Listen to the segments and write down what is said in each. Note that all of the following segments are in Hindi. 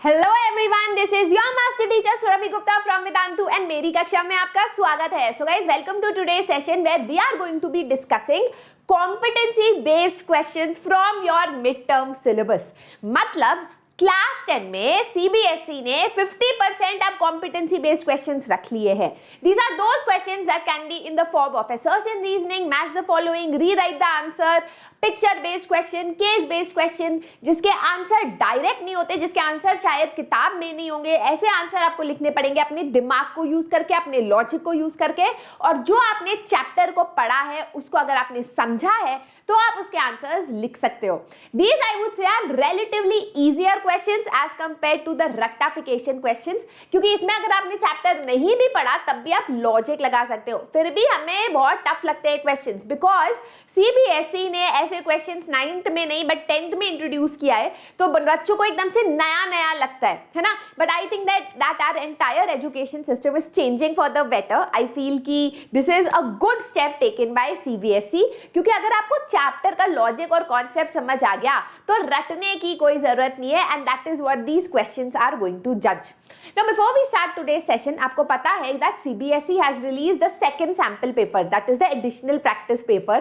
Hello everyone, this is your master teacher Surbhi Gupta from Vedantu and मेरी कक्षा में आपका स्वागत है। So guys, welcome to today's session where we are going to be discussing competency based questions from your midterm syllabus। मतलब क्लास 10 में सीबीएसई ने 50% अब competency based questions रख लिए हैं। These are those questions that can be in the form of assertion, reasoning, match the following, rewrite the answer, picture based question, case based question, जिसके आंसर डायरेक्ट नहीं होते, जिसके आंसर शायद किताब में नहीं होंगे। ऐसे आंसर आपको लिखने पड़ेंगे अपने दिमाग को यूज करके, अपने लॉजिक को यूज करके, और जो आपने चैप्टर को पढ़ा है उसको अगर आपने समझा है तो आप उसके आंसर्स लिख सकते हो। These I would say are relatively easier questions as compared to the rectification questions, क्योंकि इसमें अगर आपने चैप्टर नहीं भी पढ़ा तब भी आप लॉजिक लगा सकते हो। फिर भी हमें बहुत टफ लगते हैं क्वेश्चंस, बिकॉज सीबीएसई ने ऐसे क्वेश्चंस 9th में नहीं बट 10th में इंट्रोड्यूस किया है, तो बच्चों को एकदम से नया नया लगता है ना। But I think that our entire education system is changing for the better. I feel कि this is a good step taken by CBSE, क्योंकि अगर आपको चैप्टर का लॉजिक और कॉन्सेप्ट समझ आ गया तो रटने की कोई जरूरत नहीं है। And that is what these questions are going to जज। Now before we start today's session, आपको पता है that CBSE has released the second sample paper, that is the additional practice paper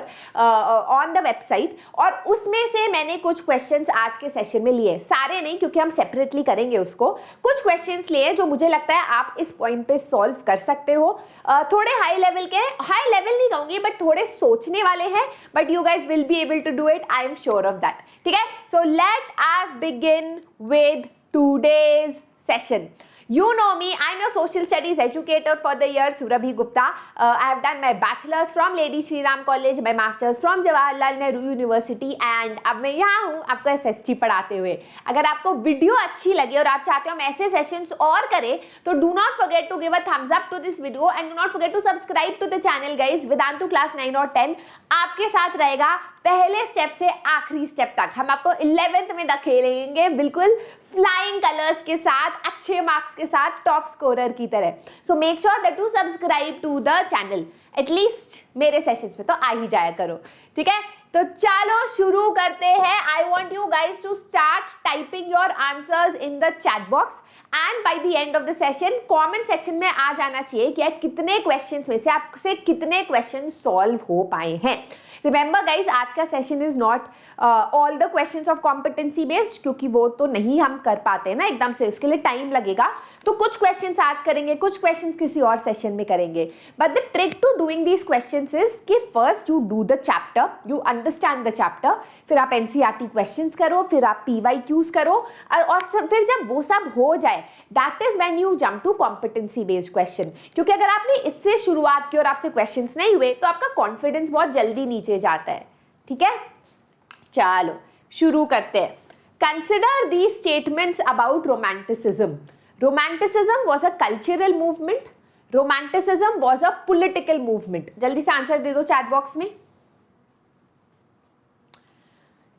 on the website, और उसमें से मैंने कुछ questions आज के सेशन में लिए। सारे नहीं, क्योंकि हम सेपरेटली करेंगे उसको। कुछ questions लिए जो मुझे लगता है आप इस पॉइंट पे सॉल्व कर सकते हो। थोड़े हाई लेवल के, हाई लेवल नहीं कहूंगी बट थोड़े सोचने वाले हैं, but you guys will be able to do it, I am sure of that. ठीक है, so let us begin with today's session. You know me, I'm your social studies educator for the year, Surabhi Gupta. I have done my bachelor's from Lady Shri Ram College, my master's from Jawaharlal Nehru University, and अब मैं यहाँ हूँ आपको SST पढ़ाते हुए। अगर आपको वीडियो अच्छी लगी और आप चाहते हो हम ऐसे सेशंस और करें, तो do not forget to give a thumbs up to this video and do not forget to subscribe to the channel guys। Vedantu class 9 और 10 आपके साथ रहेगा पहले स्टेप से आखिरी स्टेप तक। हम आपको 11th में धकेलेंगे बिल्कुल फ्लाइंग कलर्स के साथ, अच्छे मार्क्स के साथ, टॉप स्कोरर की तरह। So make sure that you subscribe to the channel, at least मेरे सेशंस में तो आ ही जाया करो। ठीक है, तो चलो शुरू करते हैं। I want you guys to start typing your answers in the chat box, and by the end of the session comment section में आ जाना चाहिए कि कितने क्वेश्चंस में से आपसे कितने क्वेश्चन सॉल्व हो पाए हैं। रिमेंबर गाइज, आज का session is not all the questions of competency based, क्योंकि वो तो नहीं हम कर पाते ना एकदम से, उसके लिए टाइम लगेगा। तो कुछ क्वेश्चंस आज करेंगे, कुछ क्वेश्चंस किसी और सेशन में करेंगे। But the trick to doing these questions is कि first you do the chapter, you understand the chapter, फिर आप एनसीईआरटी क्वेश्चंस करो, फिर आप पीवाईक्यूज करो, और फिर जब वो सब हो जाए that is when you jump to competency based question. क्योंकि अगर आपने इससे शुरुआत की और आपसे क्वेश्चंस नहीं हुए तो आपका कॉन्फिडेंस बहुत जल्दी नीचे जाता है। ठीक है, चलो शुरू करते हैं। Consider the statements about romanticism. Romanticism was a cultural movement, romanticism was a political movement. जल्दी से आंसर दे दो चैट बॉक्स में।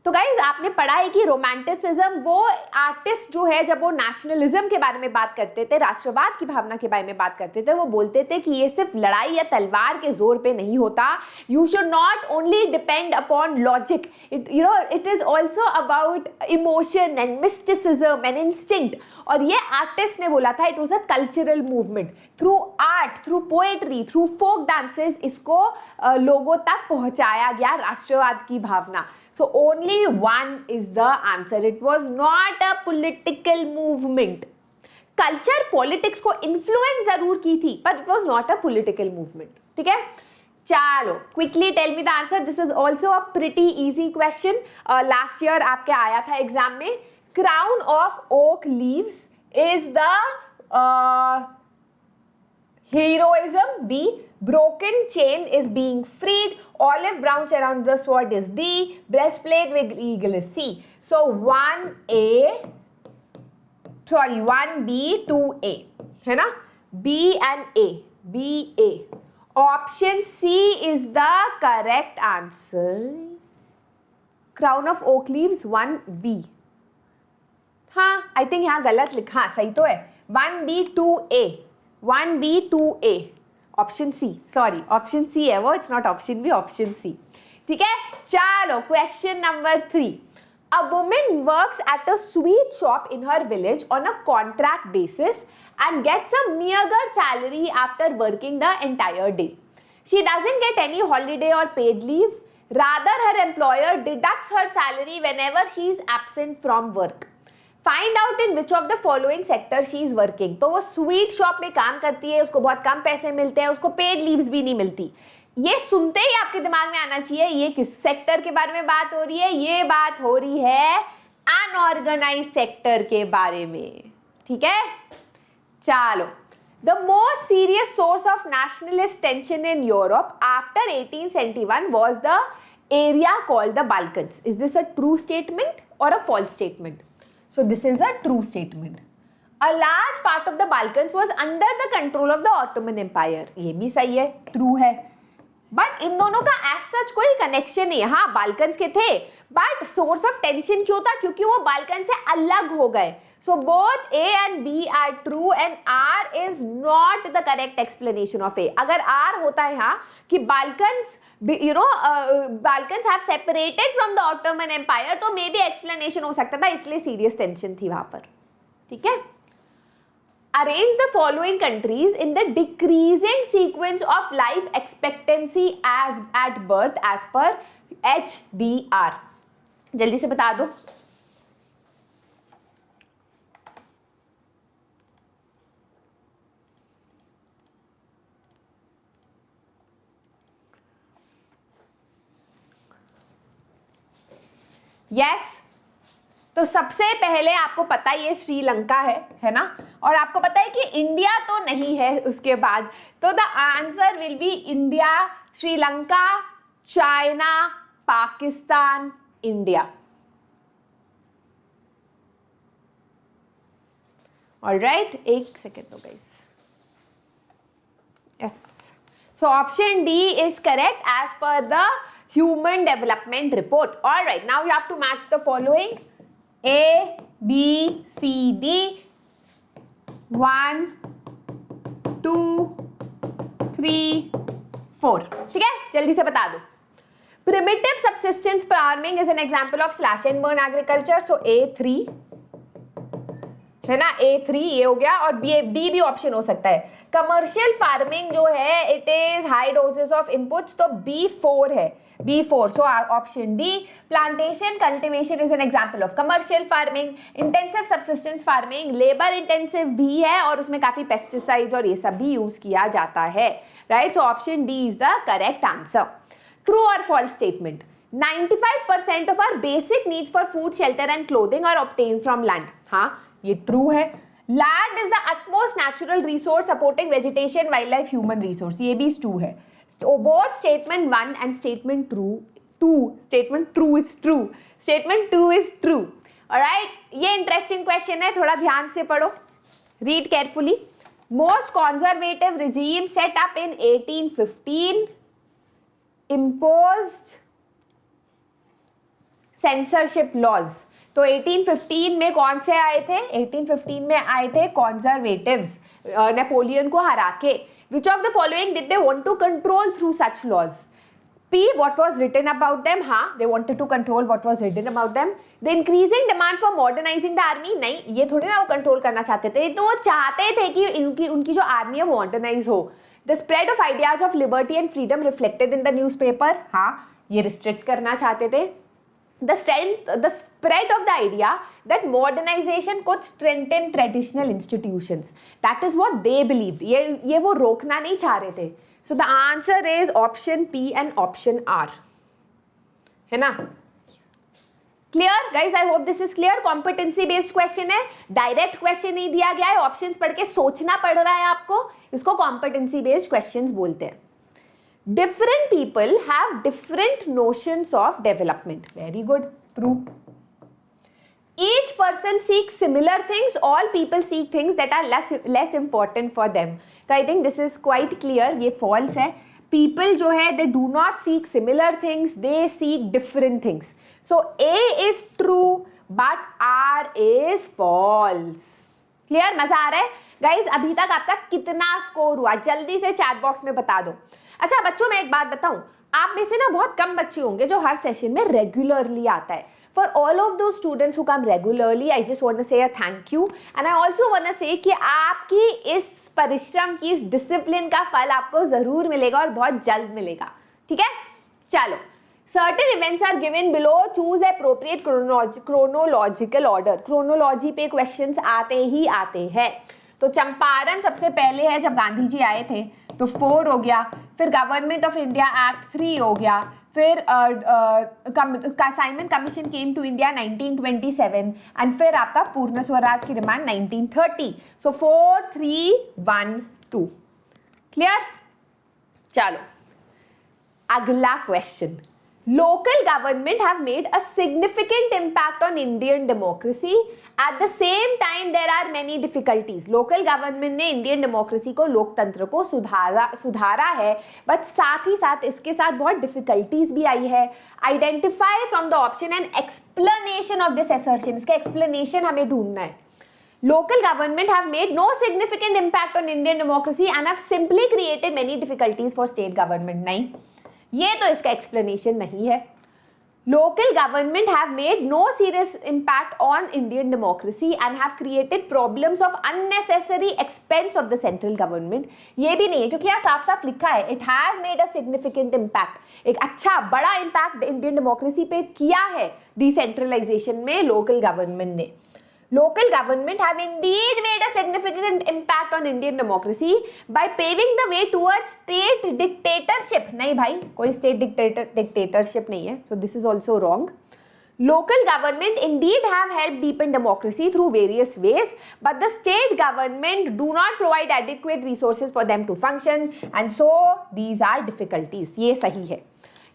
तो गाइज, आपने पढ़ा है कि रोमांटिसिज्म वो आर्टिस्ट जो है जब वो नेशनलिज्म के बारे में बात करते थे, राष्ट्रवाद की भावना के बारे में बात करते थे, वो बोलते थे कि ये सिर्फ लड़ाई या तलवार के जोर पे नहीं होता। You should not only depend upon logic, it is also about emotion and mysticism and instinct. और ये आर्टिस्ट ने बोला था, it was a cultural movement. Through art, through poetry, through folk dances इसको लोगों तक पहुंचाया गया, राष्ट्रवाद की भावना। So only one is the answer. It was not a political movement. Culture politics को influence जरूर की थी, but it was not a political movement. ठीक है, चलो quickly tell me the answer. This is also a pretty easy question. Last year आपके आया था एग्जाम में। Crown of oak leaves is the heroism. B. Broken chain is being freed. Olive branch around the sword is D. Breastplate with eagle is C. So 1B, 2A है ना? B and A. B, A. Option C is the correct answer. Crown of oak leaves 1B. हाँ, I think यहाँ गलत लिखा, सही तो है। 1B, 2A. 1B, 2A. Option C, sorry option C है वो, it's not option B, option C. ठीक है, चलो question number 3। A woman works at a sweet shop in her village on a contract basis and gets a meager salary after working the entire day. She doesn't get any holiday or paid leave. Rather, her employer deducts her salary whenever she is absent from work. Find out in which of the following sector she is working. तो वो स्वीट शॉप में काम करती है, उसको बहुत कम पैसे मिलते हैं, उसको पेड लीव्स भी नहीं मिलती. ये सुनते ही आपके दिमाग में आना चाहिए ये किस सेक्टर के बारे में बात हो रही है. ये बात हो रही है अनऑर्गेनाइज्ड सेक्टर के बारे में. ठीक है, चलो. The most serious source of nationalist tension in Europe after 1871 was the area called the Balkans. Is this a true statement or a false statement? So this is a true statement. A large part of the Balkans was under the control of the Ottoman Empire. ये भी सही है, true है. बट इन दोनों का एज सच कोई कनेक्शन नहीं है. हाँ, बाल्कन्स के थे, बट सोर्स ऑफ टेंशन क्यों था? क्योंकि वो बाल्कन से अलग हो गए. So both A and B are true and R is not the correct explanation of A. अगर आर होता है यहाँ कि Balkans Balkans have separated from the Ottoman empire, तो मे बी एक्सप्लेनेशन हो सकता था, इसलिए सीरियस टेंशन थी वहां पर. ठीक है. Arrange the following countries in the decreasing sequence of life expectancy as at birth as per HDR. जल्दी से बता दो. Yes. तो सबसे पहले आपको पता है ये श्रीलंका है ना, और आपको पता है कि इंडिया तो नहीं है उसके बाद. तो the answer will be India, Sri Lanka, China, Pakistan, India. Alright, एक सेकेंड दो guys. Yes, so option D is correct as per the human development report. Alright, now you have to match the following. A, B, C, D, 1, 2, 3, 4. ठीक है, जल्दी से बता दो. Primitive subsistence farming is an example of slash and burn agriculture. So A3 है ना, A3 ये हो गया, और D भी ऑप्शन हो सकता है. कमर्शियल फार्मिंग जो है it is high doses of inputs, तो B4 है. B4, so option D. Plantation cultivation is an example of commercial farming. Intensive subsistence farming labor intensive भी है, और उसमें काफी pesticides और ये सब भी यूज किया जाता है. Right, so option D is the correct answer. True or false statement? 95% of our basic needs for food, shelter and clothing are obtained from land. हाँ, ये true है. Land is the utmost natural resource supporting vegetation, wildlife, human resource. ये भी true है. So both statement 1 and statement 2 statement true is true. Statement 2 is true. Alright, ये interesting question है, थोड़ा ध्यान से पढ़ो. Read carefully. Most conservative regime set up in 1815 imposed censorship laws. तो 1815 में कौन से आए थे? 1815 में आए थे conservatives, नेपोलियन को हरा के. Which of the following did they want to control through such laws? P, what was written about them? हाँ, they wanted to control what was written about them. The increasing demand for modernizing the army? नहीं, ये थोड़ी ना वो कंट्रोल करना चाहते थे, तो वो चाहते थे कि उनकी जो आर्मी है वो मॉडर्नाइज हो. The spread of ideas of liberty and freedom reflected in the newspaper? हाँ, ये रिस्ट्रिक्ट करना चाहते थे. The spread of the idea that modernization could strengthen traditional institutions. That is what they believed. ये वो रोकना नहीं चाह रहे थे. So the answer is option P and option R. है ना? Clear, guys? I hope this is clear. Competency based question है. Direct question नहीं दिया गया है. Options पढ़ के सोचना पड़ रहा है आपको. इसको competency based questions बोलते हैं. Different people have different notions of development. Very good. True. Each person seeks similar things. All people seek things that are less important for them. So I think this is quite clear. ये false है. People जो है they do not seek similar things. They seek different things. So A is true, but R is false. Clear? मजा आ रहा है? Guys, अभी तक आपका कितना स्कोर हुआ? जल्दी से चैट बॉक्स में बता दो. अच्छा बच्चों, मैं एक बात बताऊं, आप में से ना बहुत कम बच्चे होंगे जो हर सेशन में रेगुलरली आता है. For all of those students who come regularly, I just want to say a thank you. And I also want to say कि आपकी इस परिश्रम की, इस डिसिप्लिन का फल आपको ज़रूर मिलेगा और बहुत जल्द मिलेगा. ठीक है, चलो. Certain events are given below. Choose appropriate chronological order. Chronology पे questions आते ही आते हैं. तो चंपारण सबसे पहले है जब गांधी जी आए थे, तो 4 हो गया. फिर गवर्नमेंट ऑफ इंडिया एक्ट 3 हो गया. फिर Simon commission came to India 1927 and फिर आपका पूर्ण स्वराज की डिमांड 1930. सो 4, 3, 1, 2. क्लियर? चलो अगला question. Local government have made a significant impact on Indian democracy. At the same time, there are many difficulties. Local government ने Indian democracy को, लोकतंत्र को सुधारा है, but साथ ही साथ इसके साथ बहुत difficulties भी आई है. Identify from the option an explanation of this assertion. इसका explanation हमें ढूंढना है. Local government have made no significant impact on Indian democracy and have simply created many difficulties for state government. नहीं, ये तो इसका एक्सप्लेनेशन नहीं है. Local government have made no serious impact on Indian democracy and have created problems of unnecessary expense of the central government. ये भी नहीं है, क्योंकि यहाँ साफ साफ लिखा है it has made a significant impact. एक अच्छा बड़ा इम्पैक्ट इंडियन डेमोक्रेसी पे किया है डिसेंट्रलाइजेशन में लोकल गवर्नमेंट ने. Local government have indeed made a significant impact on Indian democracy by paving the way towards state dictatorship. नहीं भाई, कोई state dictatorship नहीं है. So this is also wrong. Local government indeed have helped deepen democracy through various ways, but the state government do not provide adequate resources for them to function, and so these are difficulties. ये सही है.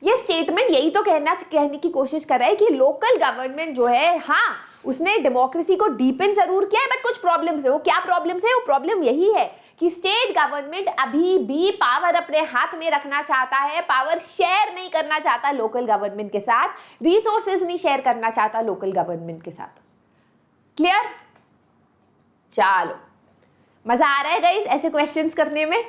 ये स्टेटमेंट यही तो कहने की कोशिश कर रहा है कि लोकल गवर्नमेंट जो है, हाँ उसने डेमोक्रेसी को डीपन जरूर किया है, बट कुछ प्रॉब्लम्स है. वो क्या प्रॉब्लम्स है? वो प्रॉब्लम यही है कि स्टेट गवर्नमेंट अभी भी पावर अपने हाथ में रखना चाहता है, पावर शेयर नहीं करना चाहता लोकल गवर्नमेंट के साथ, रिसोर्सेज नहीं शेयर करना चाहता लोकल गवर्नमेंट के साथ. क्लियर? चलो, मजा आ रहा है गाइस ऐसे क्वेश्चंस करने में?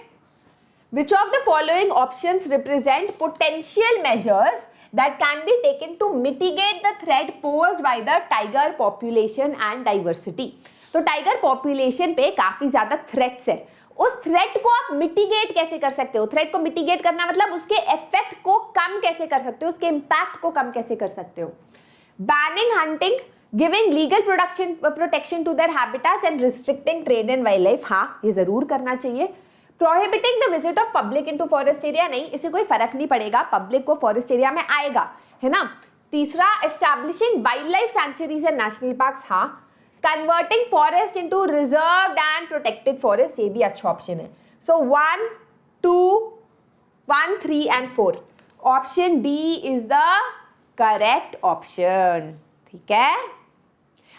Which of the following options represent potential measures that can be taken to mitigate the threat posed by the tiger population and diversity? तो टाइगर पॉपुलेशन पे काफी ज्यादा थ्रेट्स है. उस थ्रेट को आप मिटिगेट कैसे कर सकते हो? थ्रेट को मिटिगेट करना मतलब उसके इफेक्ट को कम कैसे कर सकते हो, उसके इम्पैक्ट को कम कैसे कर सकते हो? Banning hunting, giving legal protection to their habitats and restricting trade and wild life. हाँ, ये जरूर करना चाहिए. Prohibiting the visit of public into forest area, नहीं, इससे कोई फर्क नहीं पड़ेगा, पब्लिक को फॉरेस्ट एरिया में आएगा, है ना. तीसरा, establishing wild life sanctuaries and national parks. हाँ. Converting forest into reserved and protected forest, ये भी अच्छा ऑप्शन है. सो 1, 2, 1, 3 and 4. Option D is the correct option. ठीक है.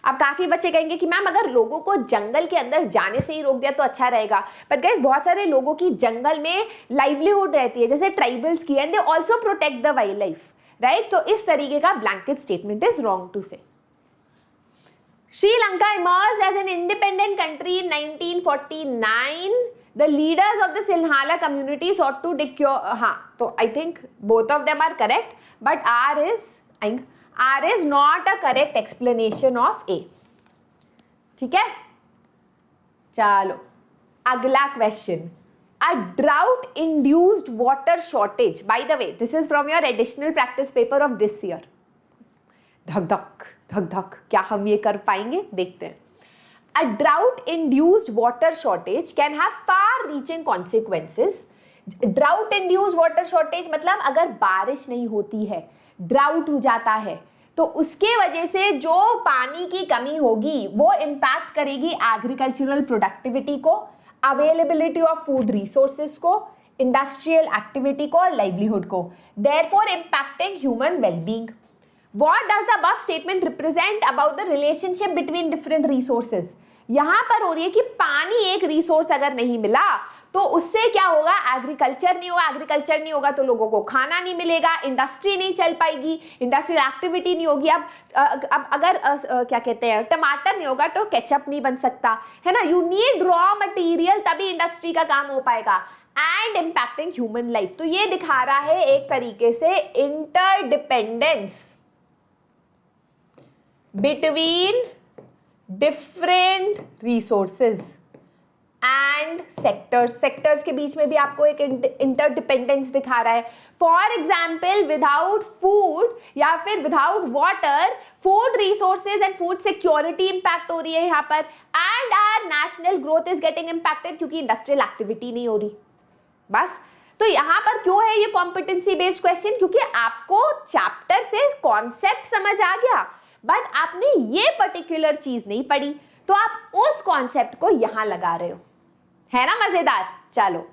अब काफी बच्चे कहेंगे कि मैम अगर लोगों को जंगल के अंदर जाने से ही रोक दिया तो अच्छा रहेगा, बट गाइस बहुत सारे लोगों की जंगल में लाइवलीहुड रहती है, जैसे ट्राइबल्स की, and they also protect the wild life, right. तो इस तरीके का blanket statement is wrong to say. Sri Lanka emerged as an independent country in 1949. The leaders of the Sinhala community sought to हाँ, तो I think both of them are correct, but R is not a correct explanation of A. ठीक है. चलो अगला question. A drought induced water shortage. By the way, this is from your additional practice paper of this year. धक धक धक धक, क्या हम ये कर पाएंगे? देखते हैं. A drought induced water shortage can have far reaching consequences. Drought induced water shortage मतलब अगर बारिश नहीं होती है, ड्राउट हो जाता है, तो उसके वजह से जो पानी की कमी होगी वो इम्पैक्ट करेगी एग्रीकल्चरल प्रोडक्टिविटी को, अवेलेबिलिटी ऑफ फूड रिसोर्सेज को, इंडस्ट्रियल एक्टिविटी को और लाइवलीहुड को, therefore impacting human wellbeing. What does the above statement represent about the relationship between different resources? यहां पर हो रही है कि पानी एक रिसोर्स अगर नहीं मिला तो उससे क्या होगा? एग्रीकल्चर नहीं होगा, एग्रीकल्चर नहीं होगा तो लोगों को खाना नहीं मिलेगा, इंडस्ट्री नहीं चल पाएगी, इंडस्ट्रियल एक्टिविटी नहीं होगी. अब अगर क्या कहते हैं, टमाटर नहीं होगा तो केचप नहीं बन सकता, है ना. यू नीड रॉ मटेरियल, तभी इंडस्ट्री का काम हो पाएगा. एंड इम्पैक्टिंग ह्यूमन लाइफ, तो ये दिखा रहा है एक तरीके से interdependence. between different resources and sectors के बीच में भी आपको एक इंटरडिपेंडेंस दिखा रहा है. फॉर एग्जाम्पल विदाउट फूड या फिर without water food resources and food security impact हो रही है यहाँ पर, and our national growth is getting impacted क्योंकि इंडस्ट्रियल एक्टिविटी नहीं हो रही. बस तो यहाँ पर क्यों है ये कॉम्पिटेंसी बेस्ड क्वेश्चन, क्योंकि आपको चैप्टर से कॉन्सेप्ट समझ आ गया बट आपने ये पर्टिकुलर चीज नहीं पढ़ी, तो आप उस कॉन्सेप्ट को यहां लगा रहे हो. है ना मजेदार. चलो,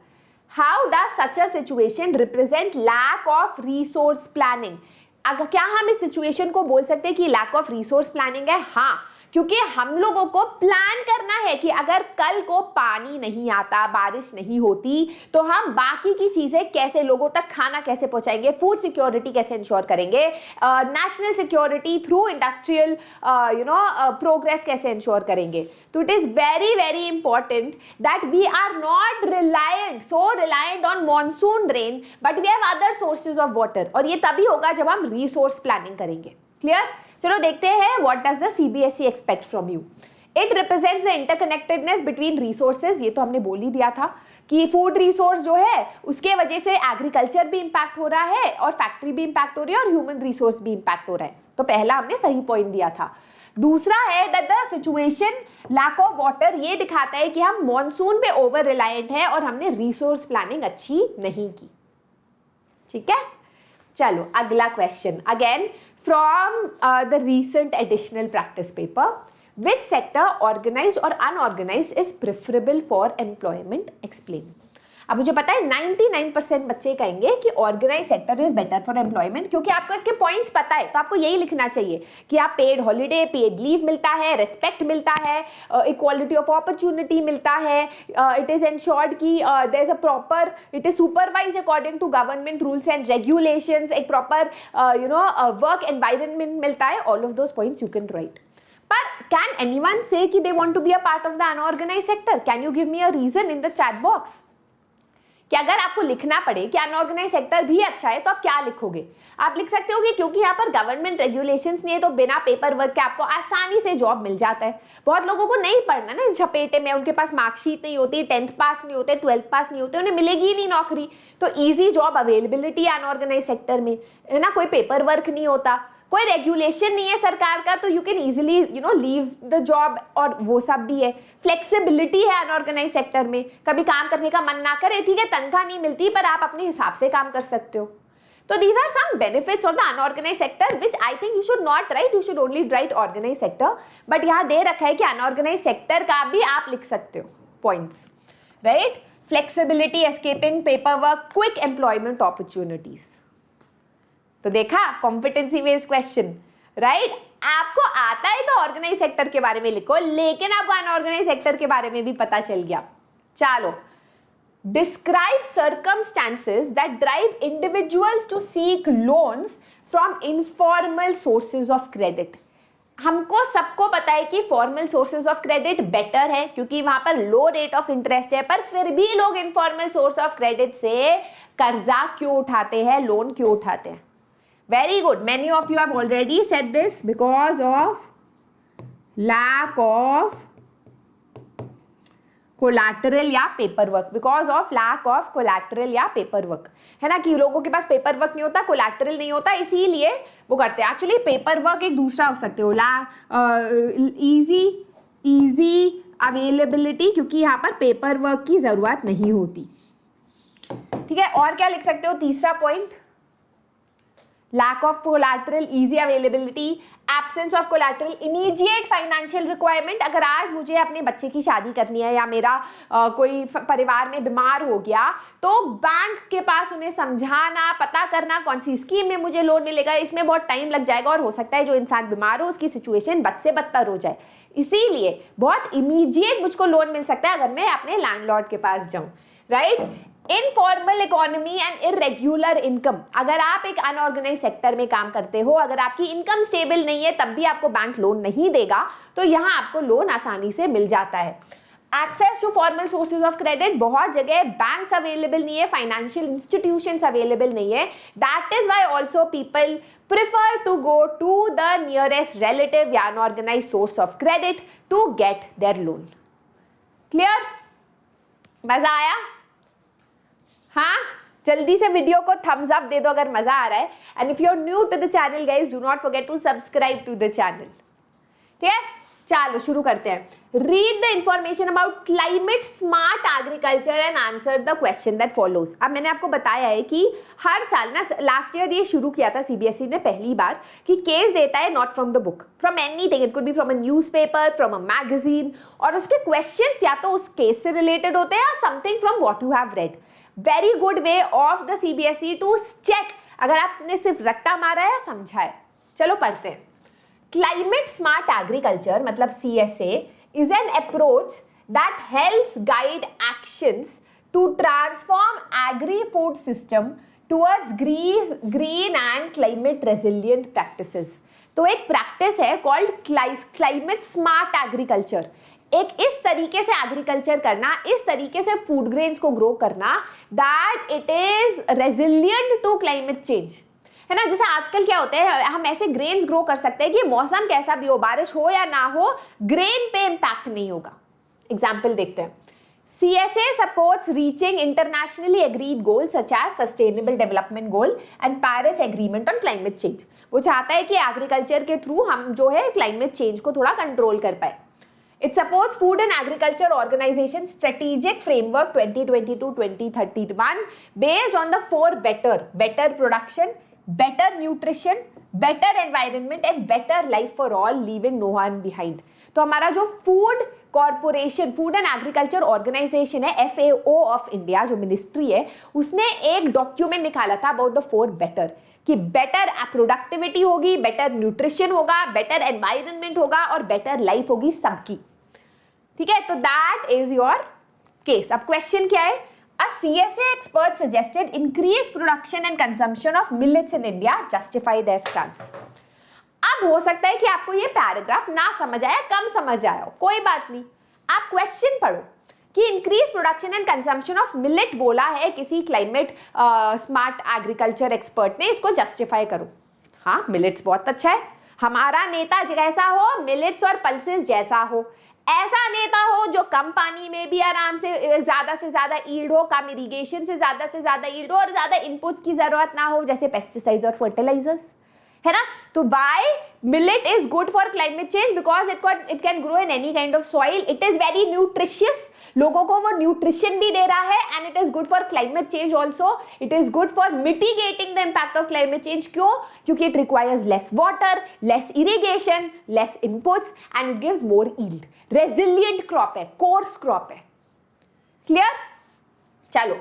how does such a situation represent lack of resource planning. अगर क्या हम इस सिचुएशन को बोल सकते हैं कि लैक ऑफ रिसोर्स प्लानिंग है? हाँ, क्योंकि हम लोगों को प्लान करना है कि अगर कल को पानी नहीं आता, बारिश नहीं होती, तो हम बाकी की चीजें कैसे, लोगों तक खाना कैसे पहुंचाएंगे, फूड सिक्योरिटी कैसे इंश्योर करेंगे, national security through industrial progress कैसे इंश्योर करेंगे. तो it is very very important that we are not reliant on monsoon rain but we have other sources of water. और ये तभी होगा जब हम रिसोर्स प्लानिंग करेंगे. क्लियर. चलो देखते हैं what does the CBSE expect from you. It represents the interconnectedness between resources. ये तो हमने बोल ही दिया था कि फूड रिसोर्स जो है उसके वजह से एग्रीकल्चर भी इंपैक्ट हो रहा है और फैक्ट्री भी इंपैक्ट हो रही है और ह्यूमन रिसोर्स भी इंपैक्ट हो रहा है. तो पहला हमने सही पॉइंट दिया था. दूसरा है that the situation lack of water, ये दिखाता है कि हम मॉनसून पे ओवर रिलायंट है और हमने रिसोर्स प्लानिंग अच्छी नहीं की. ठीक है. चलो अगला question again from the recent additional practice paper. Which sector, organized or unorganized, is preferable for employment? Explain. अब मुझे पता है 99% बच्चे कहेंगे कि organise sector is better for employment, क्योंकि आपको इसके पॉइंट्स पता है. तो आपको यही लिखना चाहिए कि आप पेड हॉलीडे, पेड लीव मिलता है, रेस्पेक्ट मिलता है, इक्वालिटी ऑफ अपॉर्चुनिटी मिलता है, इट इज एंश्योर्ड कि there is a proper, it is supervise according to government rules and regulations, एक प्रॉपर वर्क एनवायरनमेंट मिलता है. All of those points you can write. पर कैन एनीवन से कि they want to be a part of the unorganise sector? Can you give me a reason in the chat box कि अगर आपको लिखना पड़े कि अनऑर्गेनाइज सेक्टर भी अच्छा है तो आप क्या लिखोगे? आप लिख सकते हो कि क्योंकि यहाँ पर गवर्नमेंट रेगुलेशंस नहीं है तो बिना पेपर वर्क के आपको आसानी से जॉब मिल जाता है. बहुत लोगों को नहीं पढ़ना ना इस झपेटे में, उनके पास मार्कशीट नहीं होती, 10th पास नहीं होते, 12th पास नहीं होते, उन्हें मिलेगी ही नहीं नौकरी. तो ईजी जॉब अवेलेबिलिटी है अनऑर्गेनाइज सेक्टर में, है ना. कोई पेपर वर्क नहीं होता, कोई रेगुलेशन नहीं है सरकार का, तो you can easily leave the job. और वो सब भी है, फ्लेक्सिबिलिटी है अनऑर्गेनाइज सेक्टर में. कभी काम करने का मन ना करे, ठीक है, तनख्वाह नहीं मिलती पर आप अपने हिसाब से काम कर सकते हो. तो these are some benefits of the unorganise sector which I think you should not write, you should only write organise sector. But यहाँ दे रखा है कि अनऑर्गेनाइज सेक्टर का भी आप लिख सकते हो points, right. Flexibility, escaping paper work, quick employment opportunities. तो देखा कॉम्पिटेंसी बेस्ड क्वेश्चन, राइट. आपको आता है तो ऑर्गेनाइज सेक्टर के बारे में लिखो, लेकिन आपको अनऑर्गेनाइज सेक्टर के बारे में भी पता चल गया. चलो, describe circumstances that drive individuals to seek loans from informal sources of credit. हमको सबको पता है कि formal sources of credit better है क्योंकि वहां पर लो रेट ऑफ इंटरेस्ट है, पर फिर भी लोग इनफॉर्मल सोर्स ऑफ क्रेडिट से कर्जा क्यों उठाते हैं, लोन क्यों उठाते हैं? Very good. Many of you have already said this because of lack of collateral या paperwork. Because of lack of collateral या paperwork. है ना कि लोगों के पास पेपर वर्क नहीं होता, कोलैटरल नहीं होता, इसीलिए वो करते हैं. एक्चुअली पेपर वर्क एक दूसरा हो सकते हो, इजी अवेलेबिलिटी, क्योंकि यहाँ पर पेपर वर्क की जरूरत नहीं होती. ठीक है. और क्या लिख सकते हो? तीसरा point, lack of collateral, easy availability, absence of collateral, immediate financial requirement. अगर आज मुझे अपने बच्चे की शादी करनी है या मेरा कोई परिवार में बीमार हो गया तो बैंक के पास उन्हें समझाना, पता करना कौन सी स्कीम में मुझे लोन मिलेगा, इसमें बहुत टाइम लग जाएगा और हो सकता है जो इंसान बीमार हो उसकी सिचुएशन बद से बदतर हो जाए. इसीलिए बहुत इमीडिएट मुझको लोन मिल सकता है अगर मैं अपने लैंडलॉर्ड के पास जाऊं, right. Informal economy and irregular income. अगर आप एक अनऑर्गेनाइज सेक्टर में काम करते हो, अगर आपकी इनकम स्टेबल नहीं है, तब भी आपको बैंक लोन नहीं देगा, तो यहाँ आपको लोन आसानी से मिल जाता है. Access to formal sources of credit, बहुत जगह बैंक्स अवेलेबल नहीं है, फाइनेंशियल इंस्टीट्यूशंस अवेलेबल नहीं है. That is why also people prefer to go to the nearest relative या unorganised source of credit to get their loan. Clear? मजा आया? हाँ, जल्दी से वीडियो को थम्स अप दे दो अगर मजा आ रहा है. And if you are new to the channel guys, do not forget to subscribe to the channel. ठीक है, चलो शुरू करते हैं. Read the information about climate smart agriculture and answer the question that follows. अब मैंने आपको बताया है कि हर साल ना, लास्ट ईयर ये शुरू किया था सीबीएसई ने पहली बार, कि केस देता है not from the book, from anything, it could be from a newspaper, from a magazine, और उसके क्वेश्चंस या तो उस केस से रिलेटेड होते हैं या something from what you have read. Very good way of the CBSE to check अगर आपने सिर्फ रट्टा मारा है या समझा है. चलो पढ़ते हैं. Climate smart agriculture मतलब CSA is an approach that helps guide actions to transform agri-food system towards green and climate resilient practices. तो एक प्रैक्टिस है called climate smart agriculture. एक इस तरीके से एग्रीकल्चर करना, इस तरीके से फूड ग्रेन्स को ग्रो करना that it is resilient to climate change. है ना, जैसे आजकल क्या होता है, हम ऐसे ग्रेन्स ग्रो कर सकते हैं कि मौसम कैसा भी हो, बारिश हो या ना हो, ग्रेन पे इम्पैक्ट नहीं होगा. एग्जाम्पल देखते हैं. CSA supports reaching internationally agreed goals such as Sustainable Development Goal and Paris Agreement on Climate Change. वो चाहता है कि एग्रीकल्चर के थ्रू हम जो है क्लाइमेट चेंज को थोड़ा कंट्रोल कर पाए. It supports Food and Agriculture Organization Strategic Framework 2020 to 2031 based on the 4 better production, better nutrition, better environment and better life for all, leaving no one behind. तो हमारा जो food corporation, food and agriculture organisation है, FAO ऑफ इंडिया जो मिनिस्ट्री है, उसने एक डॉक्यूमेंट निकाला था अबाउट द 4 बेटर, कि बेटर प्रोडक्टिविटी होगी, बेटर न्यूट्रिशन होगा, बेटर एनवायरनमेंट होगा और बेटर लाइफ होगी सबकी. ठीक है, तो दैट इज योर केस. अब क्वेश्चन क्या है? A CSA expert suggested increased production and consumption of millets in India justify their stance. अब हो सकता है कि आपको ये पैराग्राफ ना समझ आया, कम समझ आया हो, कोई बात नहीं. आप क्वेश्चन पढ़ो कि increase production and consumption of millet बोला है किसी क्लाइमेट स्मार्ट एग्रीकल्चर एक्सपर्ट ने, इसको जस्टिफाई करो. हाँ, मिलेट्स बहुत अच्छा है, हमारा नेता जैसा हो, मिलेट्स और पल्सेस जैसा हो, ऐसा नेता हो जो कम पानी में भी आराम से ज्यादा ईल्ड हो, कम इरिगेशन से ज्यादा ईल्ड हो और ज्यादा इनपुट्स की जरूरत ना हो, जैसे पेस्टिसाइड्स और फर्टिलाइजर्स, है ना. तो why millet is good for climate change? Because it can grow in any kind of soil, it is very nutritious, लोगों को वो न्यूट्रिशन भी दे रहा है, and it is good for climate change also. It is good for mitigating the impact of climate change. क्यों? क्योंकि it requires less water, less irrigation, less inputs and it gives more yield. Resilient crop है, कोर्स क्रॉप है. क्लियर? चलो,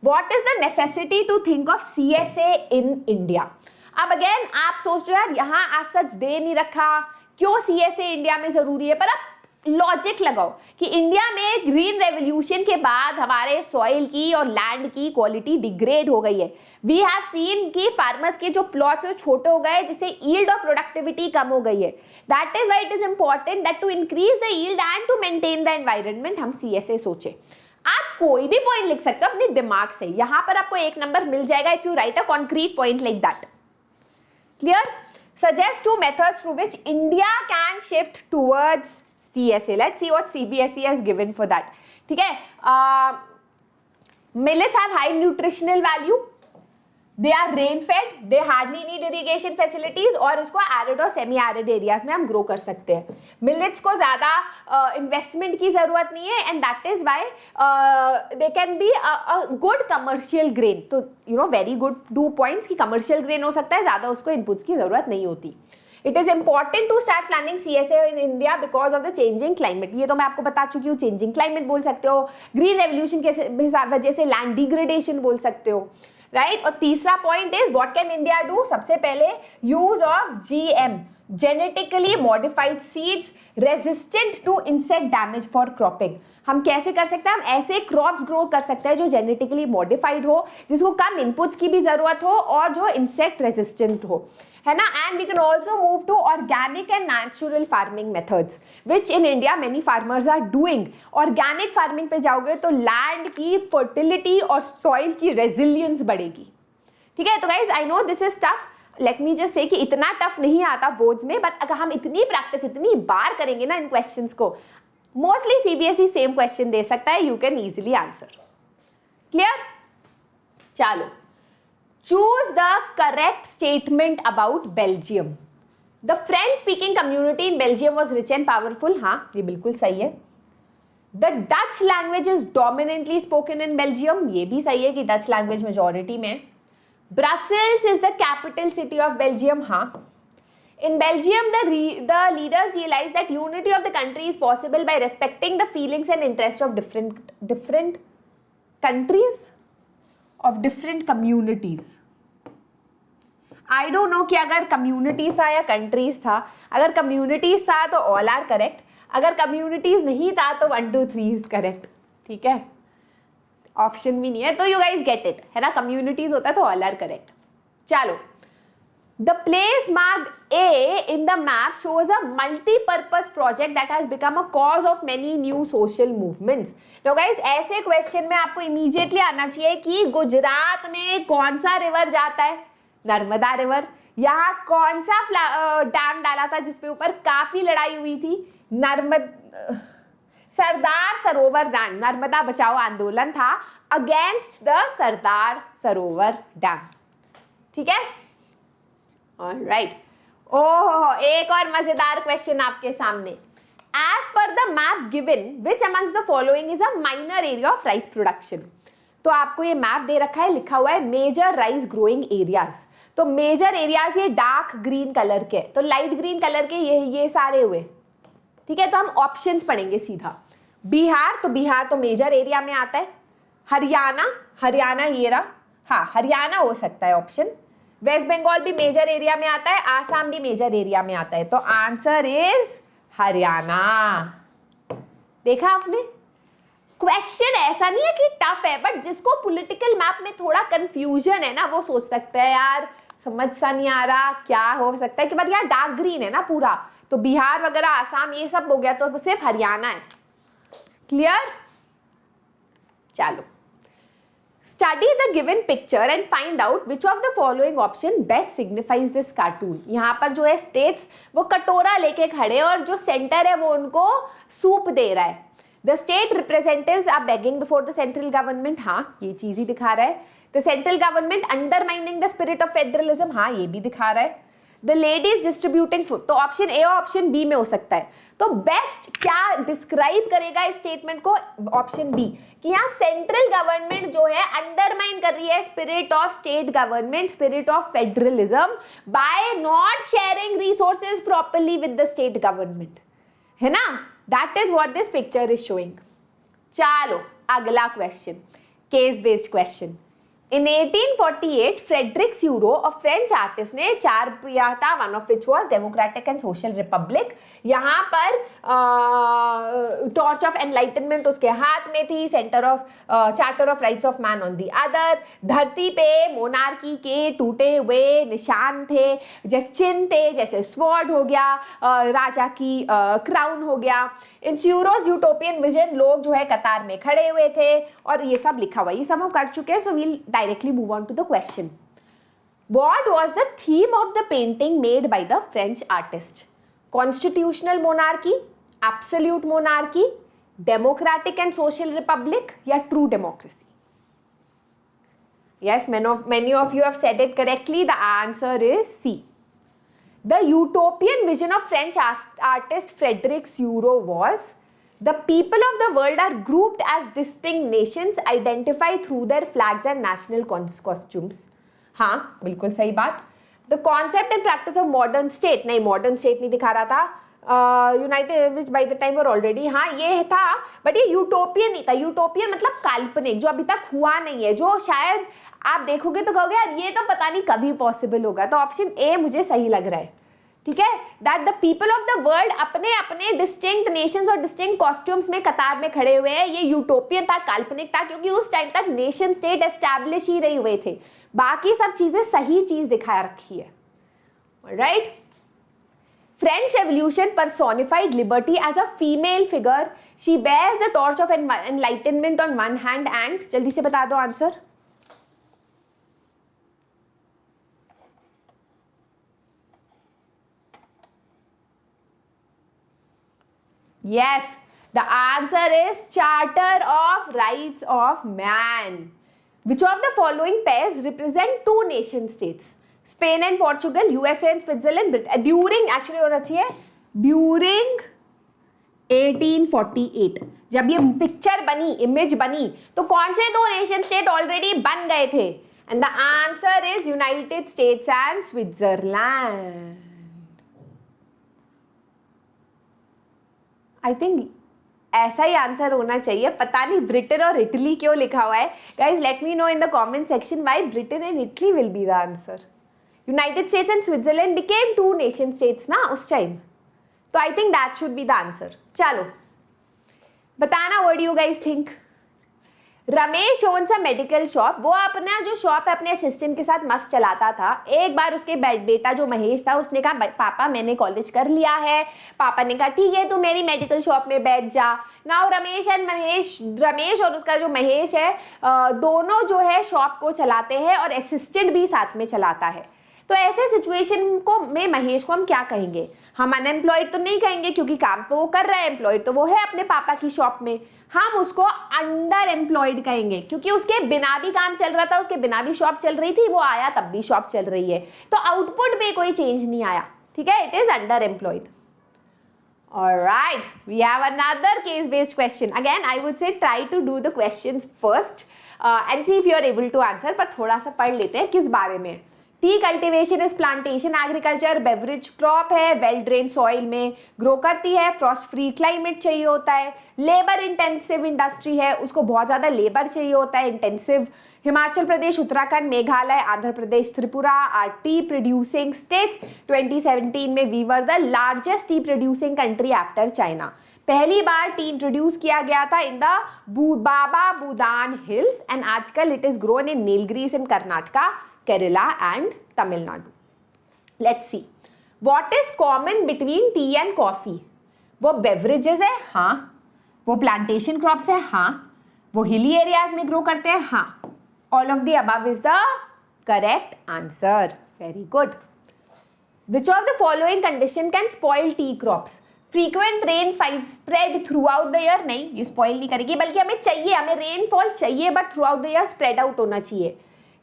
what is the necessity to think of CSA in India? अब अगेन आप सोच रहे हो यार यहाँ आज सच दे नहीं रखा, क्यों CSA इंडिया में जरूरी है? पर आप लॉजिक लगाओ कि इंडिया में ग्रीन रेवोल्यूशन के बाद हमारे सॉइल की और लैंड की क्वालिटी डिग्रेड हो गई है. वी हैव सीन कि फार्मर्स के जो प्लॉट्स छोटे हो गए, जिससे यील्ड और प्रोडक्टिविटी कम हो गई है. That is why it is important that to increase the yield and to maintain the environment हम CSA सोचे. आप कोई भी पॉइंट लिख सकते हो अपने दिमाग से, यहां पर आपको 1 नंबर मिल जाएगा if you right a concrete point like that. Clear? Suggest 2 methods through which India can shift towards CSA. Let's see what CBSE has given for that. ठीक है? Millets have high nutritional value. They are rain fed. They hardly need irrigation facilities और उसको arid और semi arid areas में हम grow कर सकते हैं. Millets को ज़्यादा investment की ज़रूरत नहीं है, and that is why they can be a good commercial grain. तो you know very good 2 points कि commercial grain हो सकता है, ज़्यादा उसको inputs की ज़रूरत नहीं होती. It is important to start planning CSA in India because of the changing climate. ये तो मैं आपको बता चुकी हूँ, changing climate बोल सकते हो, green revolution के वजह से land degradation बोल सकते हो. राइट? और तीसरा point is what can India do? सबसे पहले use of GM, genetically modified seeds resistant to insect damage for cropping. हम कैसे कर सकते हैं, हम ऐसे क्रॉप्स ग्रो कर सकते हैं जो जेनेटिकली मॉडिफाइड हो, जिसको कम इनपुट्स की भी जरूरत हो और जो इंसेक्ट रेजिस्टेंट हो, है ना। And we can also move to organic and natural farming methods which in India many farmers are doing. Organic farming पे जाओगे तो लैंड की फर्टिलिटी और सॉइल की रेजिलियंस बढ़ेगी। ठीक है, तो guys I know this is tough, let me just say कि इतना टफ नहीं आता बोर्ड्स में, बट अगर हम इतनी प्रैक्टिस इतनी बार करेंगे ना इन क्वेश्चंस को, मोस्टली सीबीएसई सेम क्वेश्चन दे सकता है, you can easily answer. Clear? चलो, choose the correct statement about Belgium. The French speaking community in Belgium was rich and powerful. हाँ, ये बिल्कुल सही है। The Dutch language is dominantly spoken in Belgium, ये भी सही है कि डच लैंग्वेज मेजोरिटी में। Brussels is the capital city of Belgium. हाँ. In Belgium, the leaders realized that unity of the country is possible by respecting the feelings and interests of different countries, of different communities. I don't know कि अगर communities था या countries था। अगर communities था तो all are correct, अगर communities नहीं था तो 1 2 3 is correct। ठीक है, ऑप्शन भी नहीं है, तो यू गाइज गेट इट, है ना। कम्युनिटीज होता है तो ऑल आर करेक्ट। चलो, the place marked A in the map shows a multipurpose project that has become a cause of many new social movements. तो गाइज ऐसे क्वेश्चन में आपको इमीडिएटली आना चाहिए कि गुजरात में कौन सा रिवर जाता है, नर्मदा रिवर। यहाँ कौन सा डैम डाला था जिसपे ऊपर काफी लड़ाई हुई थी, सरदार सरोवर डैम, नर्मदा बचाओ आंदोलन था against the Sardar Sarovar dam. ठीक है, ऑलराइट। ओहो, एक और मजेदार क्वेश्चन आपके सामने। As per the map given which amongst the following is a minor area of rice production. तो आपको ये मैप दे रखा है, लिखा हुआ है मेजर राइस ग्रोइंग एरियाज। तो मेजर एरियाज ये डार्क ग्रीन कलर के, तो लाइट ग्रीन कलर के ये सारे हुए। ठीक है, तो हम ऑप्शंस पढ़ेंगे सीधा। बिहार, तो बिहार तो मेजर एरिया में आता है। हरियाणा ये रहा, हाँ हरियाणा हो सकता है ऑप्शन। वेस्ट बंगाल भी मेजर एरिया में आता है, आसाम भी मेजर एरिया में आता है, तो आंसर इज हरियाणा। देखा आपने, क्वेश्चन ऐसा नहीं है कि टफ है, बट जिसको पॉलिटिकल मैप में थोड़ा कंफ्यूजन है ना, वो सोच सकता है यार समझ सा नहीं आ रहा, क्या हो सकता है कि बट यार डार्क ग्रीन है ना पूरा, तो बिहार वगैरह आसाम ये सब हो गया, तो सिर्फ हरियाणा है। क्लियर? चलो, study the given picture and find out which of the following option best signifies this cartoon. यहाँ पर जो है स्टेट्स वो कटोरा लेके खड़े और जो सेंटर है वो उनको सूप दे रहा है। The state representatives are begging before the central government, हाँ ये चीज ही दिखा रहा है। The central government undermining the spirit of federalism, हाँ ये भी दिखा रहा है। द लेडीज डिस्ट्रीब्यूटिंग फूड, तो ऑप्शन ए और ऑप्शन बी में हो सकता है। तो बेस्ट क्या डिस्क्राइब करेगा इस स्टेटमेंट को, ऑप्शन बी, कि यहाँ सेंट्रल गवर्नमेंट जो है अंडरमाइन कर रही है spirit of state government, spirit of federalism by not sharing resources properly with the state government, है ना। That is what this picture is showing. चलो अगला question, case based question. In 1848, Frederick Seurat, a French artist, ने 4 किया था, one of which was Democratic and Social Republic। यहाँ पर टॉर्च ऑफ एनलाइटनमेंट उसके हाथ में थी, centre of charter of rights of man on the other. धरती पे मोनार्की के टूटे हुए निशान थे, जैसे चिन्ह थे, जैसे स्वॉर्ड हो गया, राजा की क्राउन हो गया। इन स्यूरोज यूटोपियन विजन, लोग जो है कतार में खड़े हुए थे, और ये सब लिखा हुआ, ये सब हम कर चुके हैं। So we'll directly move on to the question. What was the theme of the painting made by the French artist? Constitutional monarchy, absolute monarchy, democratic and social republic, या true democracy? Yes, many of you have said it correctly. The answer is C. The utopian vision of French artist Frederick Seurat was, the people of the world are grouped as distinct nations identified through their flags and national costumes. हाँ बिल्कुल सही बात। The concept and practice of modern state, नहीं modern state नहीं दिखा रहा था, United which by the time were already, हाँ ये था, बट ये यूटोपियन नहीं था। यूटोपियन मतलब काल्पनिक, जो अभी तक हुआ नहीं है, जो शायद आप देखोगे तो कहोगे यार ये तो पता नहीं कभी पॉसिबल होगा। तो ऑप्शन ए मुझे सही लग रहा है। ठीक है, that the people of the world अपने अपने डिस्टिंक्ट नेशंस और डिस्टिंक्ट कॉस्ट्यूम्स में कतार में खड़े हुए हैं। ये यूटोपियन था, काल्पनिक था, क्योंकि उस टाइम तक नेशन स्टेट एस्टैब्लिश ही नहीं हुए थे। बाकी सब चीजें सही चीज दिखा रखी है, right. French revolution personified liberty as a female figure. She bears the torch of enlightenment on one hand and जल्दी से बता दो answer. Yes, the answer is Charter of Rights of Man. Which of the following pairs represent two nation states? Spain and Portugal, USA and Switzerland, Britain. During, actually होना चाहिए during 1848 जब ये पिक्चर बनी, इमेज बनी, तो कौन से दो नेशन स्टेट ऑलरेडी बन गए थे? And the answer is United States and Switzerland. I think ऐसा ही आंसर होना चाहिए, पता नहीं ब्रिटेन और इटली क्यों लिखा हुआ है। Guys let me know in the comment section why Britain and Italy will be the answer. United States and Switzerland became two nation states ना उस टाइम, तो I think that should be the answer. चलो बताना what do you guys think. Ramesh owns a medical shop, वो अपना जो शॉप है अपने असिस्टेंट के साथ मस्त चलाता था। एक बार उसके बेटा जो महेश था उसने कहा पापा मैंने कॉलेज कर लिया है। पापा ने कहा ठीक है तू मेरी मेडिकल शॉप में बैठ जा। नाउ रमेश और उसका जो महेश है दोनों जो है शॉप को चलाते हैं और असिस्टेंट भी साथ में चलाता है। तो ऐसे सिचुएशन को में महेश को हम क्या कहेंगे? हम अनएम्प्लॉयड तो नहीं कहेंगे क्योंकि काम तो वो कर रहा है, एम्प्लॉयड तो वो है अपने पापा की शॉप में। हम उसको अंडर एम्प्लॉयड कहेंगे क्योंकि उसके बिना भी काम चल रहा था, उसके बिना भी शॉप चल रही थी, वो आया तब भी शॉप चल रही है, तो आउटपुट पे कोई चेंज नहीं आया। ठीक है, it is under employed. Alright, we have another case-based question. Again, I would say try to do the questions first and see if you are able to answer. पर थोड़ा सा पढ़ लेते हैं किस बारे में। T cultivation is plantation agriculture, beverage crop है, वेल ड्रेन सॉइल में ग्रो करती है, फ्रॉस्ट फ्री क्लाइमेट चाहिए होता है, लेबर इंटेंसिव इंडस्ट्री है, उसको बहुत ज़्यादा लेबर चाहिए होता है, intensive. Himachal Pradesh, Uttarakhand, Meghalaya, Andhra Pradesh, Tripura are tea producing states. 2017 में we were the largest tea producing country after China. पहली बार टी इंट्रोड्यूस किया गया था in the Baba Budan hills and आजकल it is grown in Nilgiris in Karnataka, Kerala and Tamil Nadu. Let's see what is common between tea and coffee. वो बेवरेजेस है, हाँ। वो प्लांटेशन क्रॉप्स है, हाँ। वो हिली एरियाज में ग्रो करते हैं, हाँ। All of the above is the correct answer. Very good. Which of the following condition can spoil T crops. Frequent rainfall spread through out the year, नहीं ये स्पॉइल नहीं करेगी, बल्कि हमें चाहिए, हमें रेनफॉल चाहिए but through out the year spread out होना चाहिए।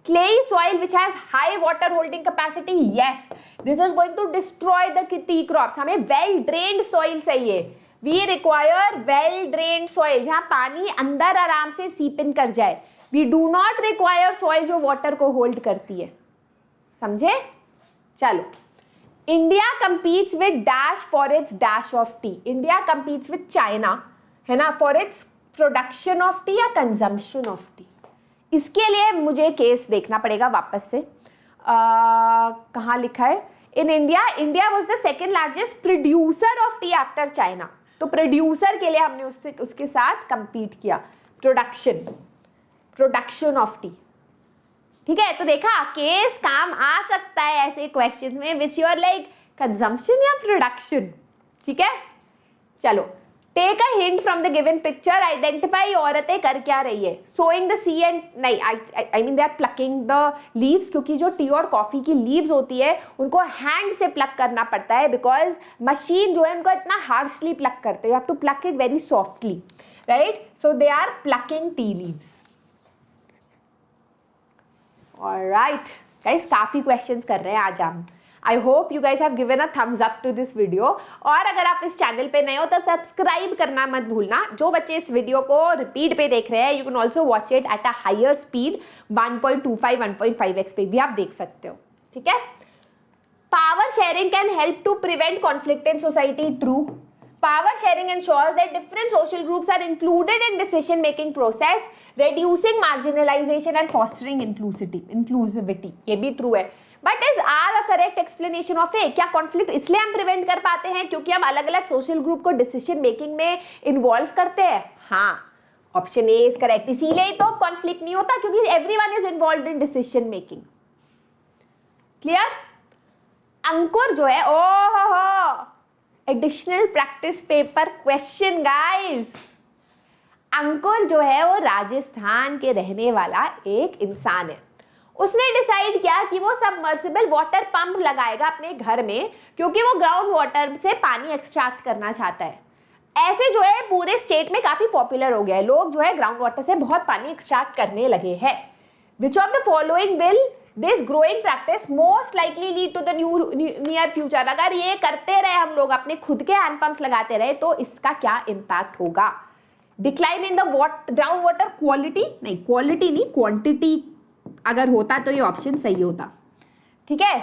Clayey soil which has high water holding capacity, yes, this is going to destroy the tea crops. हमें well drained soil चाहिए। We require well drained soil जहाँ पानी अंदर आराम से सीप इन कर जाए। We do not require soil जो water को hold करती है, समझे? चलो, India competes with dash for its dash of tea. India competes with China, है ना, for its production of tea या consumption of tea. इसके लिए मुझे केस देखना पड़ेगा वापस से। कहाँ लिखा है? In India was the second largest producer of T after China. तो प्रोड्यूसर के लिए हमने उसके साथ कंपीट किया। Production of T. ठीक है, तो देखा केस काम आ सकता है ऐसे क्वेश्चंस में which you are like consumption या प्रोडक्शन। ठीक है, चलो take a hint from the given picture, identify औरतें कर क्या रही है। सोइंग द सी एंड, नहीं I mean they are plucking the leaves, क्योंकि जो टी और कॉफी की लीव्स होती है उनको हैंड से प्लक करना पड़ता है बिकॉज मशीन जो है उनको इतना हार्शली प्लक करते हैं, you have to pluck it very softly, right. So they are plucking tea leaves. Alright guys, काफी क्वेश्चंस कर रहे हैं आज हम। I hope you guys have given a thumbs up to this video. और अगर आप इस चैनल पे नए हो तो सब्सक्राइब करना मत भूलना। जो बच्चे इस वीडियो को रिपीट पे देख रहे हैं, you can also watch it at a higher speed, 1.25 1.5x पे भी आप देख सकते हो। ठीक है, power sharing can help to prevent conflict in society, true. Power sharing ensures that different social groups are included in decision-making process, reducing marginalization and fostering inclusivity. ये भी true है। But is R a correct explanation of A? क्या कॉन्फ्लिक्ट इसलिए हम प्रिवेंट कर पाते हैं क्योंकि हम अलग अलग सोशल ग्रुप को डिसीजन मेकिंग में इन्वॉल्व करते हैं? हाँ, ऑप्शन ए इज करेक्ट। इसीलिए तो कॉन्फ्लिक्ट नहीं होता क्योंकि everyone is involved in decision making. Clear? Ankur जो है, ओहो, additional practice paper question guys. Ankur जो है वो राजस्थान के रहने वाला एक इंसान है। उसने डिसाइड किया कि वो सबमर्सिबल वाटर पंप लगाएगा अपने घर में क्योंकि वो ग्राउंड वाटर से पानी एक्सट्रैक्ट करना चाहता है। ऐसे जो है पूरे स्टेट में काफी पॉपुलर हो गया है, लोग जो है ग्राउंड वाटर से बहुत पानी एक्सट्रैक्ट करने लगे हैं। Which of the following will this growing practice most likely lead to the near future? अगर ये करते रहे हम लोग, अपने खुद के हैंड पंप्स लगाते रहे, तो इसका क्या इम्पैक्ट होगा? Decline in the ground water quality, नहीं क्वालिटी नहीं क्वांटिटी अगर होता तो ये ऑप्शन सही होता। ठीक है,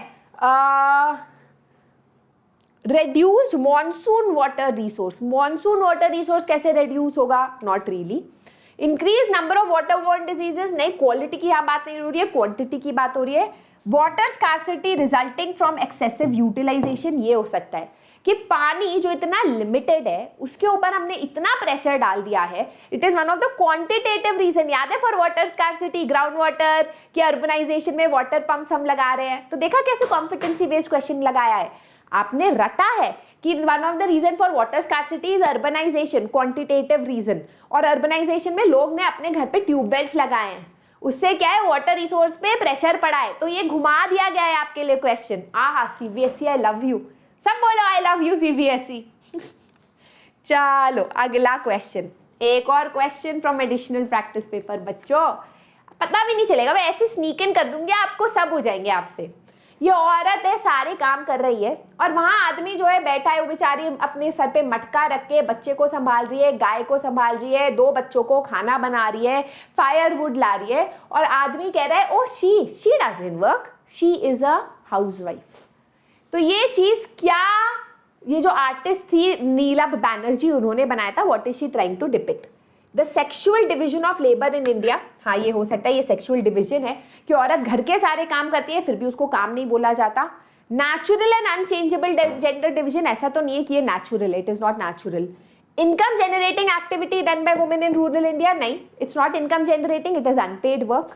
reduced monsoon water resource. Monsoon water resource कैसे रेड्यूस होगा? Not really. Increase number of waterborne diseases, नहीं, क्वालिटी की यहाँ बात नहीं हो रही है, क्वांटिटी की बात हो रही है। Water scarcity resulting from excessive utilisation, ये हो सकता है कि पानी जो इतना लिमिटेड है उसके ऊपर हमने इतना प्रेशर डाल दिया है। It is one of the quantitative reason, याद है, for water scarcity, ground water की अर्बनाइजेशन में वाटर पंप्स हम लगा रहे हैं। तो देखा कैसे कॉम्पिटेंसी बेस्ड क्वेश्चन लगाया है आपने, रटा है कि one of the reason for water scarcity is urbanisation, quantitative reason. और अर्बनाइजेशन में लोग ने अपने घर पे ट्यूबवेल्स लगाए हैं, उससे क्या है, वाटर रिसोर्स पे प्रेशर पड़ा है। तो ये घुमा दिया गया है आपके लिए क्वेश्चन। आहा, सीबीएसई आई लव यू, सब बोलो आई लव यू सीबीएसई। चलो अगला क्वेश्चन, एक और question from additional practice paper. बच्चों पता भी नहीं चलेगा, मैं ऐसे स्नीक इन कर दूंगी आपको, सब हो जाएंगे आपसे। ये औरत है, सारे काम कर रही है, और वहां आदमी जो है बैठा है, वो बेचारी अपने सर पे मटका रख के बच्चे को संभाल रही है, गाय को संभाल रही है, 2 बच्चों को खाना बना रही है, फायरवुड ला रही है, और आदमी कह रहा है oh she doesn't work, she is a housewife. तो ये चीज क्या, ये जो आर्टिस्ट थी नीलम बैनर्जी, उन्होंने बनाया था। What is she trying to depict? The sexual division of labour in India. हाँ, ये हो सकता है ये सेक्सुअल डिविजन है कि औरत घर के सारे काम करती है फिर भी उसको काम नहीं बोला जाता। Natural and unchangeable gender division, ऐसा तो नहीं है कि ये नेचुरल है, it is not natural. Income generating activity done by women in rural India, नहीं, it's not income generating, it is unpaid work.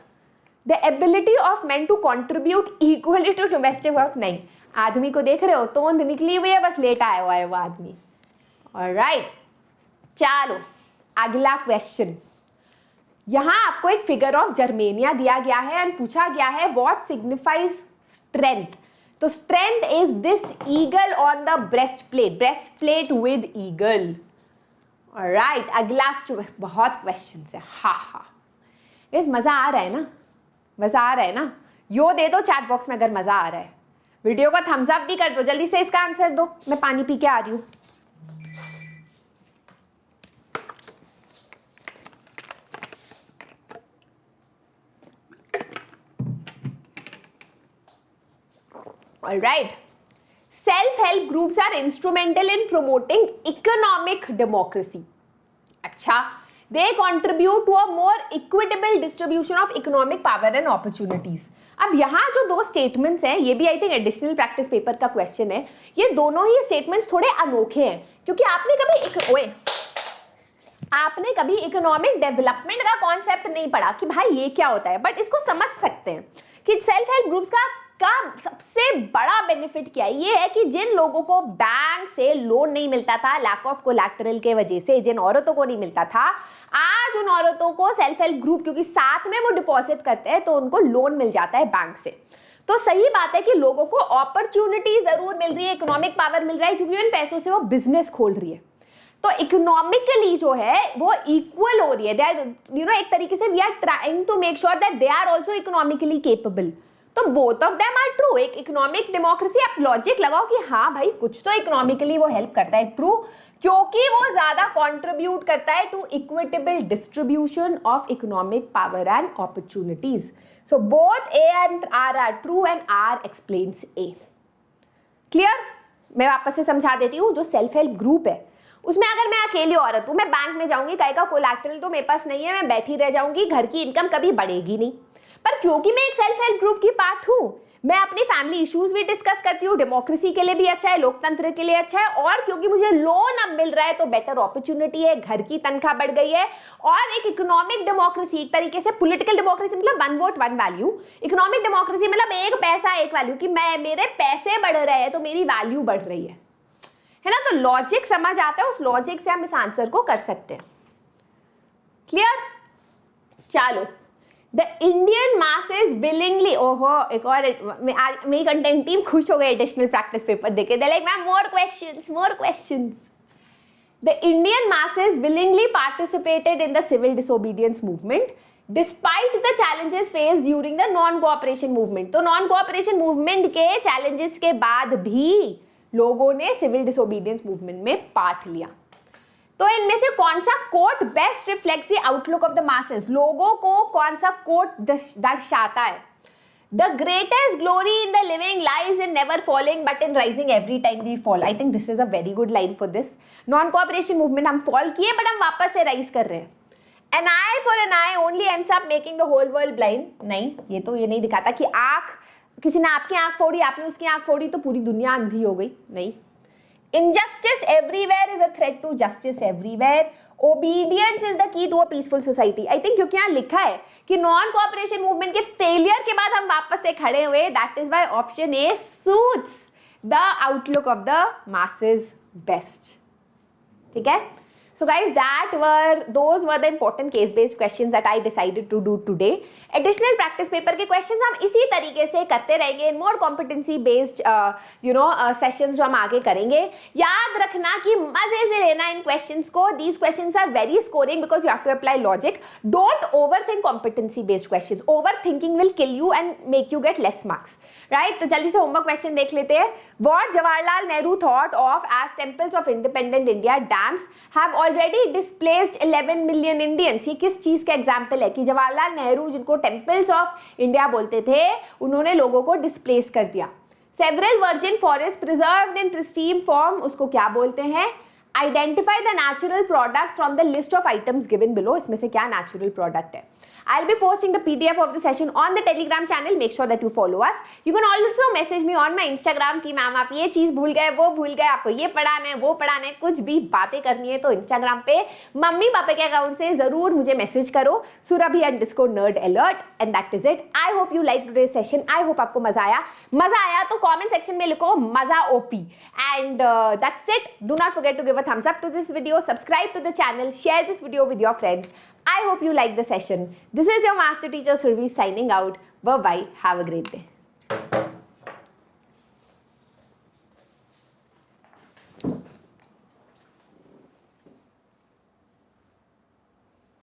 The ability of men to contribute equally to domestic work, नहीं, आदमी को देख रहे हो, तोंद निकली हुई है, बस लेटा आया हुआ है वो आदमी। ऑलराइट, चलो अगला क्वेश्चन। यहां आपको एक फिगर ऑफ जर्मेनिया दिया गया है एंड पूछा गया है व्हाट सिग्निफाइज स्ट्रेंथ। तो strength is this eagle on the breast plate with eagle. Alright, अगला बहुत क्वेश्चन है। हा, इस मजा आ रहा है ना, मजा आ रहा है ना? यो दे दो चैट बॉक्स में अगर मजा आ रहा है, वीडियो का थम्स अप भी कर दो, जल्दी से इसका आंसर दो, मैं पानी पी के आ रही हूं। Alright, self-help groups are instrumental in promoting economic democracy. अच्छा, they contribute to a more equitable distribution of economic power and opportunities. अब यहाँ जो 2 स्टेटमेंट्स हैं, ये भी I think additional practice paper का क्वेश्चन है। ये दोनों ही स्टेटमेंट्स थोड़े अनोखे हैं क्योंकि आपने कभी इकोनॉमिक डेवलपमेंट का कॉन्सेप्ट नहीं पढ़ा कि भाई ये क्या होता है, बट इसको समझ सकते हैं कि सेल्फ हेल्प ग्रुप्स का सबसे बड़ा बेनिफिट क्या है? ये है कि जिन लोगों को बैंक से लोन नहीं मिलता था लैक ऑफ कोलैटरल के वजह से, जिन औरतों को नहीं मिलता था, आज उन औरतों को सेल्फ हेल्प ग्रुप, क्योंकि साथ में वो डिपॉजिट करते हैं तो उनको लोन मिल जाता है बैंक से। तो सही बात है कि लोगों को अपॉर्चुनिटी जरूर मिल रही है, इकोनॉमिक पावर मिल रहा है क्योंकि उन पैसों से वो बिजनेस खोल रही है। तो इकोनॉमिकली जो है वो इक्वल हो रही है। दे आर एक तरीके से we are trying to make sure that they are also economically capable. तो both of them are true. एक इकोनॉमिक डेमोक्रेसी, आप लॉजिक लगाओ कि हाँ भाई कुछ तो इकोनॉमिकली वो हेल्प करता है, ट्रू, क्योंकि वो ज्यादा कंट्रीब्यूट करता है to equitable distribution of economic power and opportunities. So both A and R are true and R explains A. Clear? मैं वापस से समझा देती हूँ। जो सेल्फ हेल्प ग्रुप है उसमें अगर मैं अकेली औरत हूँ, मैं बैंक में जाऊंगी, कहेगा कोलैटरल तो मेरे पास नहीं है, मैं बैठी रह जाऊंगी, घर की इनकम कभी बढ़ेगी नहीं। पर क्योंकि मैं एक सेल्फ हेल्प ग्रुप की पार्ट हूँ, मैं अपनी फैमिली इश्यूज भी डिस्कस करती हूँ, डेमोक्रेसी के लिए भी अच्छा है, लोकतंत्र के लिए अच्छा है, और क्योंकि मुझे लोन अब मिल रहा है तो बेटर अपॉर्चुनिटी है, घर की तनख्वाह बढ़ गई है, और एक इकोनॉमिक डेमोक्रेसी, एक तरीके से पॉलिटिकल डेमोक्रेसी मतलब one vote one value, economic democracy मतलब एक पैसा एक वैल्यू, कि मैं मेरे पैसे बढ़ रहे हैं तो मेरी वैल्यू बढ़ रही है ना। तो लॉजिक समझ आता है, उस लॉजिक से हम इस आंसर को कर सकते हैं। क्लियर? चलो, द इंडियन मासेस विलिंगली, ओहो एक और मेरी कंटेंट टीम खुश हो गई एडिशनल प्रैक्टिस पेपर देके, दे like ma'am more questions. The Indian masses willingly participated in the civil disobedience movement despite the challenges face during the non cooperation movement. तो नॉन कोऑपरेशन मूवमेंट के चैलेंजेस के बाद भी लोगों ने सिविल डिसोबीडियंस मूवमेंट में पार्ट लिया। तो इनमें से कौन सा quote best reflects the outlook of the masses? लोगों को कौन सा कोट दर्शाता है? The greatest glory in the living lies in never falling but in rising every time we fall. I think this is a very good line for this. Non cooperation movement हम फॉल किए बट हम वापस से राइज कर रहे हैं। An eye for an eye only ends up making the whole world blind। नहीं, ये नहीं दिखाता कि किसी ने आपकी आंख फोड़ी, आपने उसकी आंख फोड़ी तो पूरी दुनिया अंधी हो गई, नहीं। Injustice everywhere is a threat to justice everywhere. Obedience is the key to a peaceful society। I think क्योंकि यहाँ लिखा है कि नॉन कोऑपरेशन मूवमेंट के फेलियर के बाद हम वापस से खड़े हुए, that is why option A suits the outlook of the masses best. ठीक है? So guys, those were the important case-based questions that I decided to do today. Additional practice paper के questions हम इसी तरीके से करते रहेंगे, more competency-based, sessions जो हम आगे करेंगे। याद रखना कि मजे से लेना इन questions को। These questions are very scoring because you have to apply logic. Don't overthink competency-based questions. Overthinking will kill you and make you get less marks. Right? तो जल्दी से homework question देख लेते हैं। What Jawaharlal Nehru thought of as temples of independent India dams have already displaced 11 million Indians। ये किस चीज का एग्जाम्पल है कि जवाहरलाल नेहरू जिनको टेम्पल्स ऑफ इंडिया बोलते थे, उन्होंने लोगों को डिस्प्लेस कर दिया। सेवरल वर्जिन फॉरेस्ट प्रिजर्व्ड इन प्रिस्टीन फॉर्म, उसको क्या बोलते हैं? Identify the natural product from the list of items given below. इसमें से क्या नेचुरल प्रोडक्ट है? I'll be posting the PDF of the session on the Telegram channel. Make sure that you follow us. You can also message me on my Instagram कि मैम आप ये चीज़ भूल गए, वो भूल गए, आपको ये पढ़ाना है, वो पढ़ाना है, कुछ भी बातें करनी है तो Instagram पे मम्मी पापा के अकाउंट से ज़रूर मुझे मैसेज करो, surabhi_nerd_alert, and that is it. I hope you liked today's session. I hope आपको मज़ा आया तो comment section में लिखो मज़ा OP. And that's it. Do not forget to give a thumbs up to this video, subscribe to the channel, share this video with your friends. I hope you like the session. This is your master teacher Survi signing out. Bye bye. Have a great day.